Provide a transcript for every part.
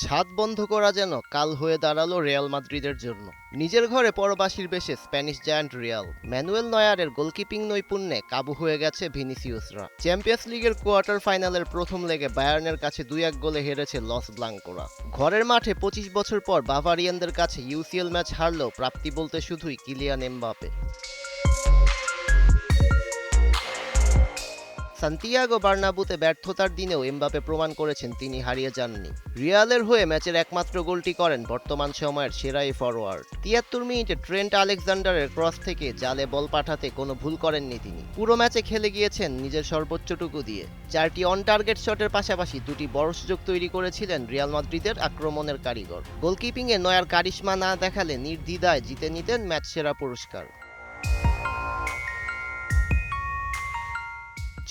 ছাদ বন্ধ করা যেন কাল হয়ে দাঁড়ালো রিয়াল মাদ্রিদের জন্য। নিজের ঘরে পরবাসীর বেশে স্প্যানিশ জায়ান্ট রিয়াল ম্যানুয়েল নয়ারের গোলকিপিং নৈপুণ্যে কাবু হয়ে গেছে ভিনিসিয়াসরা। চ্যাম্পিয়ন্স লিগের কোয়ার্টার ফাইনালের প্রথম লেগে বায়ার্নের কাছে 2-1 গোলে হেরেছে লস ব্লাঙ্কোরা। ঘরের মাঠে 25 বছর পর বাভারিয়ানদের কাছে ইউসিএল ম্যাচ হারলেও প্রাপ্তি বলতে শুধুই কিলিয়ান এমবাপে। সান্তিয়াগো বার্নাবুতে ব্যর্থতার দিনেও এমবাপে প্রমাণ করেছেন তিনি হারিয়ে যাননি। রিয়ালের হয়ে ম্যাচের একমাত্র গোলটি করেন বর্তমান সময়ের সেরা এই ফরোয়ার্ড। 73 মিনিটে ট্রেন্ট আলেকজান্ডারের ক্রস থেকে জালে বল পাঠাতে কোনো ভুল করেননি তিনি। পুরো ম্যাচে খেলে গিয়েছেন নিজের সর্বোচ্চটুকু দিয়ে। 4টি অন টার্গেট শটের পাশাপাশি 2টি বড় সুযোগ তৈরি করেছিলেন রিয়াল মাদ্রিদের আক্রমণের কারিগর। গোলকিপিংয়ে নয়ার কারিশমা না দেখালে নির্দ্বিধায় জিতে নিতেন ম্যাচ সেরা পুরস্কার।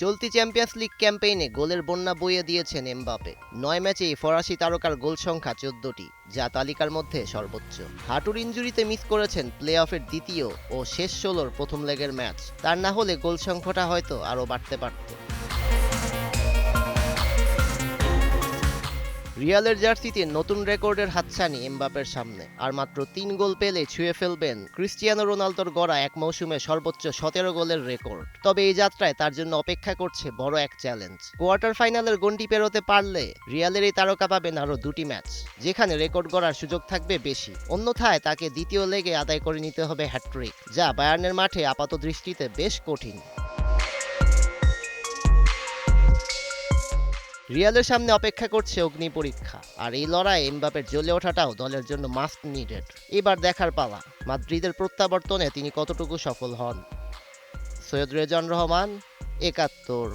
চলতি চ্যাম্পিয়ন্স লিগ ক্যাম্পেইনে গোলের বন্যা বইয়ে দিয়েছেন এমবাপে। 9 ম্যাচেই ফরাসি তারকার গোল সংখ্যা 14টি, যা তালিকার মধ্যে সর্বোচ্চ। হাঁটুর ইনজুরিতে মিস করেছেন প্লে অফের দ্বিতীয় ও শেষ 16-র প্রথম লেগের ম্যাচ। তার না হলে গোল সংখ্যাটা হয়তো আরও বাড়তে পারত। রিয়ালের জার্সিতে নতুন রেকর্ডের হাতছানি এমবাপের সামনে। আর মাত্র 3 গোল পেলে ছুঁয়ে ফেলবেন ক্রিস্টিয়ানো রোনালদোর গড়া এক মৌসুমে সর্বোচ্চ 17 গোলের রেকর্ড। তবে এই যাত্রায় তার জন্য অপেক্ষা করছে বড় এক চ্যালেঞ্জ। কোয়ার্টার ফাইনালের গণ্ডি পেরোতে পারলে রিয়ালের এই তারকা পাবেন আরও 2টি ম্যাচ, যেখানে রেকর্ড গড়ার সুযোগ থাকবে বেশি। অন্যথায় তাকে দ্বিতীয় লেগে আদায় করে নিতে হবে হ্যাটট্রিক, যা বায়ার্নের মাঠে আপাত দৃষ্টিতে বেশ কঠিন। রিয়ালের সামনে অপেক্ষা করছে অগ্নি পরীক্ষা, আর এই লড়াইয়ে এমবাপের জ্বলে ওঠাটাও দলের জন্য মাস্ট নিডেড। এবার দেখার পালা মাদ্রিদের প্রত্যাবর্তনে তিনি কতটুকু সফল হন। সৈয়দ রেজান রহমান, 71।